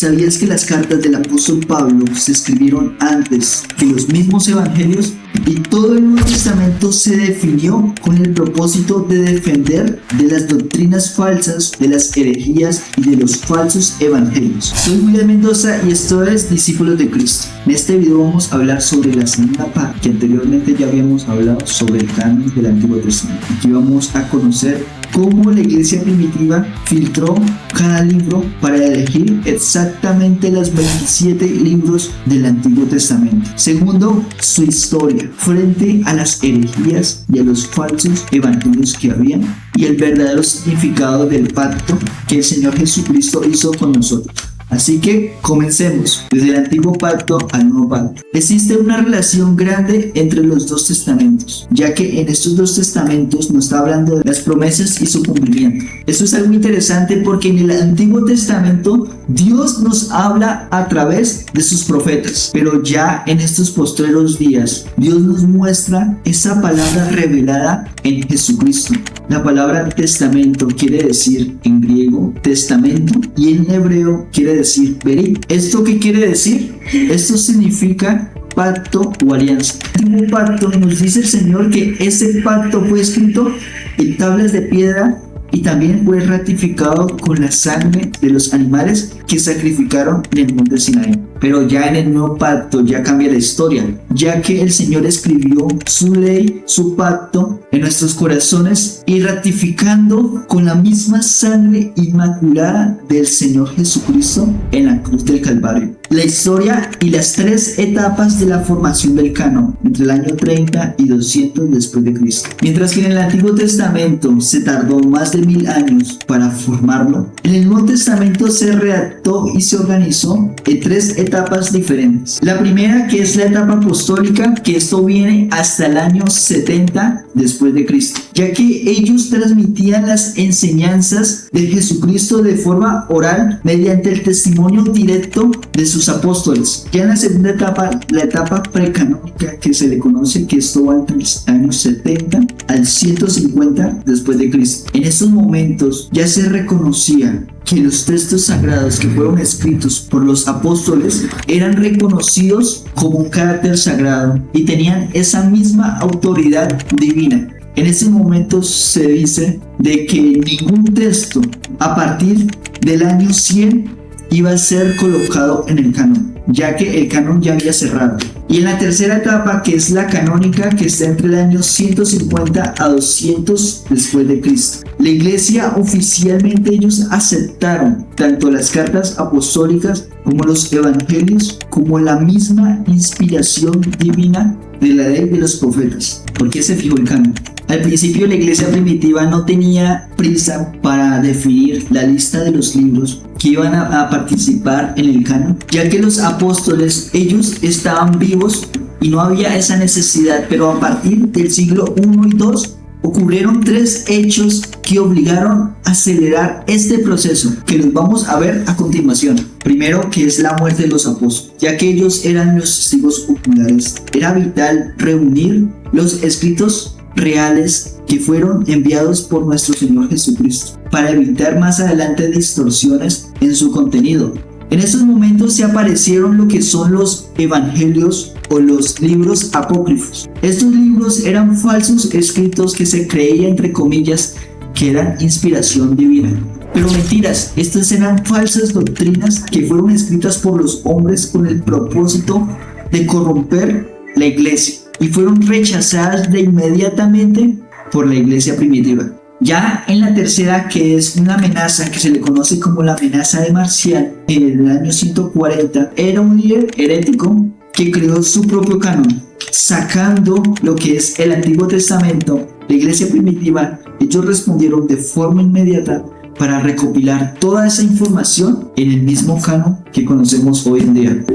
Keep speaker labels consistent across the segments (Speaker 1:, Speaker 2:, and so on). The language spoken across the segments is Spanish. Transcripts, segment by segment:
Speaker 1: ¿Sabías que las cartas del apóstol Pablo se escribieron antes que los mismos evangelios? Y todo el Nuevo Testamento se definió con el propósito de defender de las doctrinas falsas, de las herejías y de los falsos evangelios. Soy William Mendoza y esto es Discípulos de Cristo. En este video vamos a hablar sobre la segunda parte, que anteriormente ya habíamos hablado sobre el canon del Antiguo Testamento. Aquí vamos a conocer cómo la iglesia primitiva filtró cada libro para elegir exactamente los 27 libros del Antiguo Testamento. Segundo, su historia frente a las herejías y a los falsos evangelios que habían y el verdadero significado del pacto que el Señor Jesucristo hizo con nosotros. Así que comencemos desde el antiguo pacto al nuevo pacto. Existe una relación grande entre los dos testamentos, ya que en estos dos testamentos nos está hablando de las promesas y su cumplimiento. Eso es algo interesante porque en el Antiguo Testamento Dios nos habla a través de sus profetas, pero ya en estos postreros días Dios nos muestra esa palabra revelada en Jesucristo. La palabra testamento quiere decir en griego testamento y en hebreo quiere decir berit. ¿Esto qué quiere decir? Esto significa pacto o alianza. Un pacto, nos dice el Señor que ese pacto fue escrito en tablas de piedra y también fue ratificado con la sangre de los animales que sacrificaron en el monte Sinaí. Pero ya en el nuevo pacto ya cambia la historia, ya que el Señor escribió su ley, su pacto en nuestros corazones y ratificando con la misma sangre inmaculada del Señor Jesucristo en la cruz del Calvario. La historia y las tres etapas de la formación del canon entre el año 30 y 200 después de Cristo. Mientras que en el Antiguo Testamento se tardó más de 1000 años para formarlo, en el Nuevo Testamento se redactó y se organizó en tres etapas diferentes. La primera, que es la etapa apostólica, que esto viene hasta el año 70 después de Cristo, ya que ellos transmitían las enseñanzas de Jesucristo de forma oral mediante el testimonio directo de sus apóstoles. Ya en la segunda etapa, la etapa precanónica, que se le conoce, que esto va entre los años 70 al 150 después de Cristo. En estos momentos ya se reconocía que los textos sagrados que fueron escritos por los apóstoles eran reconocidos como un carácter sagrado y tenían esa misma autoridad divina. En ese momento se dice de que ningún texto a partir del año 100 iba a ser colocado en el canon, ya que el canon ya había cerrado. Y en la tercera etapa, que es la canónica, que está entre el año 150 a 200 después de Cristo, la iglesia oficialmente ellos aceptaron tanto las cartas apostólicas como los evangelios como la misma inspiración divina de la ley de los profetas. ¿Por qué se fijó el canon? Al principio la iglesia primitiva no tenía prisa para definir la lista de los libros que iban a participar en el canon, ya que los apóstoles ellos estaban vivos y no había esa necesidad, pero a partir del siglo I y II ocurrieron tres hechos que obligaron a acelerar este proceso, que los vamos a ver a continuación. Primero, que es la muerte de los apóstoles, ya que ellos eran los testigos oculares. Era vital reunir los escritos reales que fueron enviados por nuestro Señor Jesucristo para evitar más adelante distorsiones en su contenido. En estos momentos se aparecieron lo que son los evangelios o los libros apócrifos. Estos libros eran falsos escritos que se creía, entre comillas, que eran inspiración divina. Pero mentiras, estas eran falsas doctrinas que fueron escritas por los hombres con el propósito de corromper la iglesia y fueron rechazadas de inmediatamente por la iglesia primitiva. Ya en la tercera, que es una amenaza que se le conoce como la amenaza de Marcial, en el año 140, era un líder herético que creó su propio canon, sacando lo que es el Antiguo Testamento. La iglesia primitiva, ellos respondieron de forma inmediata para recopilar toda esa información en el mismo canon que conocemos hoy en día.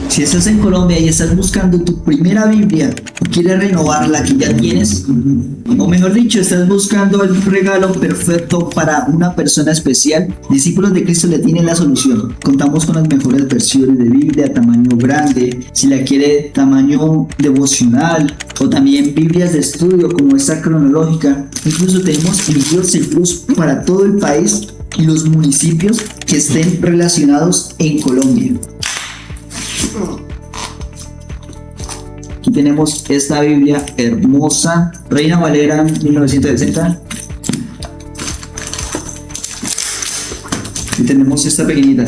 Speaker 1: Si estás en Colombia y estás buscando tu primera Biblia o quieres renovar la que ya tienes, o mejor dicho, estás buscando el regalo perfecto para una persona especial, Discípulos de Cristo le tiene la solución. Contamos con las mejores versiones de Biblia, tamaño grande, si la quiere tamaño devocional, o también Biblias de estudio como esta cronológica. Incluso tenemos envíos seguros para todo el país y los municipios que estén relacionados en Colombia. Aquí tenemos esta Biblia hermosa, Reina Valera 1960. Y tenemos esta pequeñita.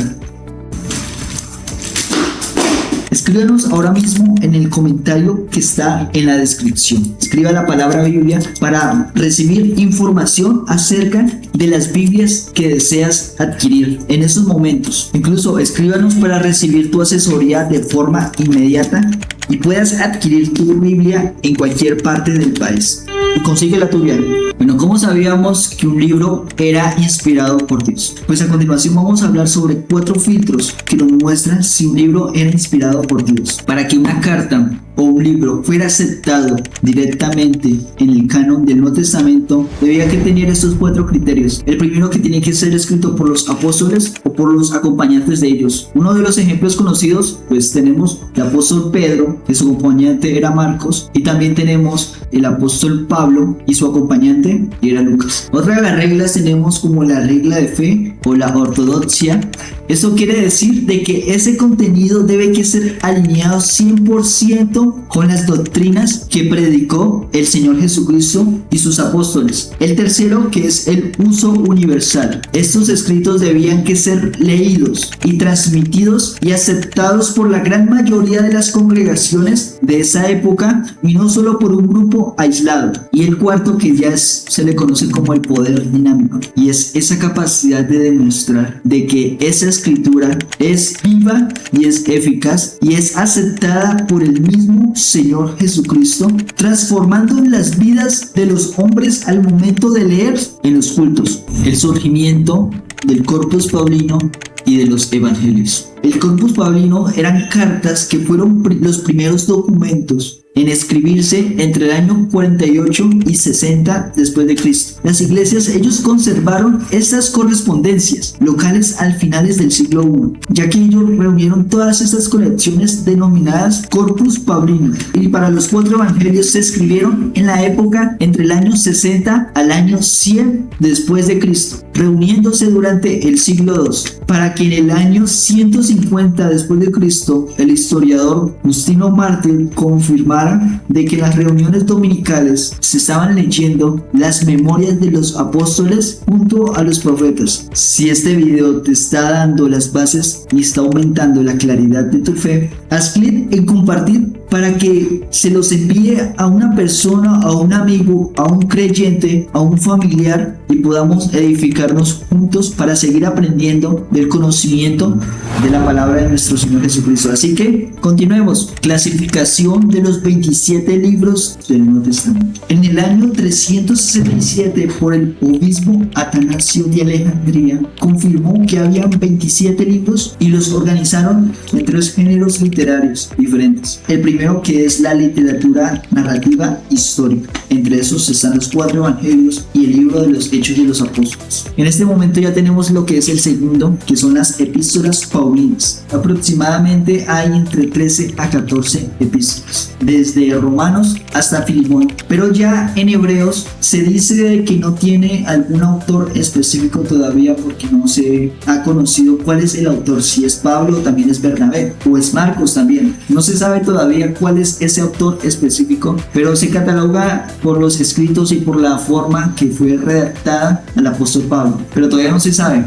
Speaker 1: Escríbanos ahora mismo en el comentario que está en la descripción. Escriba la palabra Biblia para recibir información acerca de las Biblias que deseas adquirir en esos momentos. Incluso escríbanos para recibir tu asesoría de forma inmediata y puedas adquirir tu Biblia en cualquier parte del país. Y consigue la tuya. Bueno, ¿cómo sabíamos que un libro era inspirado por Dios? Pues a continuación vamos a hablar sobre 4 filtros que nos muestran si un libro era inspirado por Dios. Para que una carta o un libro fuera aceptado directamente en el canon del Nuevo Testamento, debía que tener estos 4 criterios. El primero, que tiene que ser escrito por los apóstoles o por los acompañantes de ellos. Uno de los ejemplos conocidos, pues tenemos el apóstol Pedro, que su acompañante era Marcos, y también tenemos el apóstol Pablo y su acompañante era Lucas. Otra de las reglas tenemos como la regla de fe o la ortodoxia. Esto quiere decir de que ese contenido debe que ser alineado 100% con las doctrinas que predicó el Señor Jesucristo y sus apóstoles. El tercero, que es el uso universal. Estos escritos debían que ser leídos y transmitidos y aceptados por la gran mayoría de las congregaciones de esa época y no solo por un grupo aislado. Y el cuarto, que ya se le conoce como el poder dinámico, y es esa capacidad de demostrar de que esa escritura es viva y es eficaz y es aceptada por el mismo Señor Jesucristo, transformando las vidas de los hombres al momento de leer en los cultos. El surgimiento del Corpus Paulino y de los Evangelios. El Corpus Paulino eran cartas que fueron los primeros documentos en escribirse entre el año 48 y 60 después de Cristo. Las iglesias, ellos conservaron estas correspondencias locales al finales del siglo I, ya que ellos reunieron todas estas colecciones denominadas Corpus Paulino, y para los 4 evangelios se escribieron en la época entre el año 60 al año 100 después de Cristo, reuniéndose durante el siglo II, para que en el año 150 después de Cristo el historiador Justino Mártir confirmara de que en las reuniones dominicales se estaban leyendo las memorias de los apóstoles junto a los profetas. Si este video te está dando las bases y está aumentando la claridad de tu fe, haz clic en compartir para que se los envíe a una persona, a un amigo, a un creyente, a un familiar, y podamos edificarnos juntos para seguir aprendiendo del conocimiento de la palabra de nuestro Señor Jesucristo. Así que continuemos. Clasificación de los 27 libros del Nuevo Testamento. En el año 367, por el obispo Atanasio de Alejandría, confirmó que habían 27 libros y los organizaron en 3 géneros literarios diferentes. El primero, que es la literatura narrativa histórica. Entre esos están los 4 evangelios y el libro de los Hechos de los Apóstoles. En este momento ya tenemos lo que es el segundo, que son las epístolas paulinas. Aproximadamente hay entre 13 a 14 epístolas, desde Romanos hasta Filemón. Pero ya en Hebreos se dice que no tiene algún autor específico todavía, porque no se ha conocido cuál es el autor, si es Pablo o también es Bernabé o es Marcos también. No se sabe todavía cuál es ese autor específico, pero se cataloga por los escritos y por la forma que fue redactada al apóstol Pablo, pero todavía no se sabe.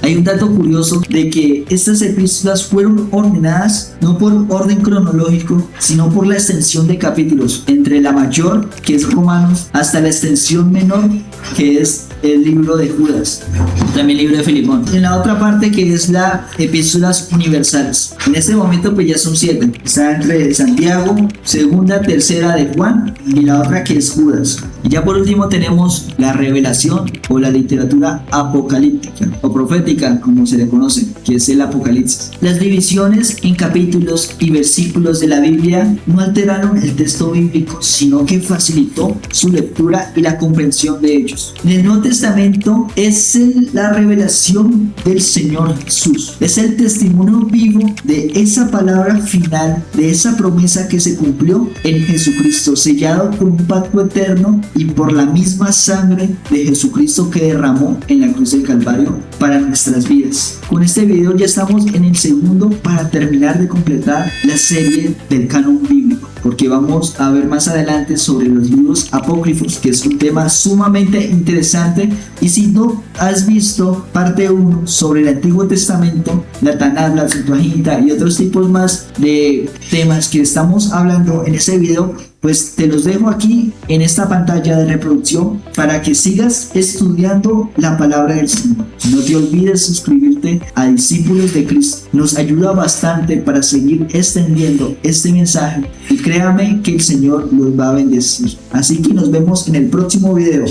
Speaker 1: Hay un dato curioso de que estas epístolas fueron ordenadas no por orden cronológico, sino por la extensión de capítulos, entre la mayor, que es Romanos, hasta la extensión menor, que es el libro de Judas, también el libro de Filemón. En la otra parte, que es las epístolas universales, en este momento pues ya son 7. Está entre Santiago, segunda, tercera de Juan, y la otra, que es Judas. Y ya por último tenemos la revelación o la literatura apocalíptica o profética, como se le conoce, que es el Apocalipsis. Las divisiones en capítulos y versículos de la Biblia no alteraron el texto bíblico, sino que facilitó su lectura y la comprensión de ellos. En el Nuevo Testamento es la revelación del Señor Jesús. Es el testimonio vivo de esa palabra final, de esa promesa que se cumplió en Jesucristo, sellado con un pacto eterno y por la misma sangre de Jesucristo que derramó en la cruz del Calvario para nuestras vidas. Con este video ya estamos en el segundo para terminar de completar la serie del canon bíblico, porque vamos a ver más adelante sobre los libros apócrifos, que es un tema sumamente interesante. Y si no has visto parte 1 sobre el Antiguo Testamento, la Tanaj, la Septuaginta y otros tipos más de temas que estamos hablando en ese video, pues te los dejo aquí en esta pantalla de reproducción para que sigas estudiando la palabra del Señor. No te olvides suscribirte a Discípulos de Cristo. Nos ayuda bastante para seguir extendiendo este mensaje y créame que el Señor los va a bendecir. Así que nos vemos en el próximo video.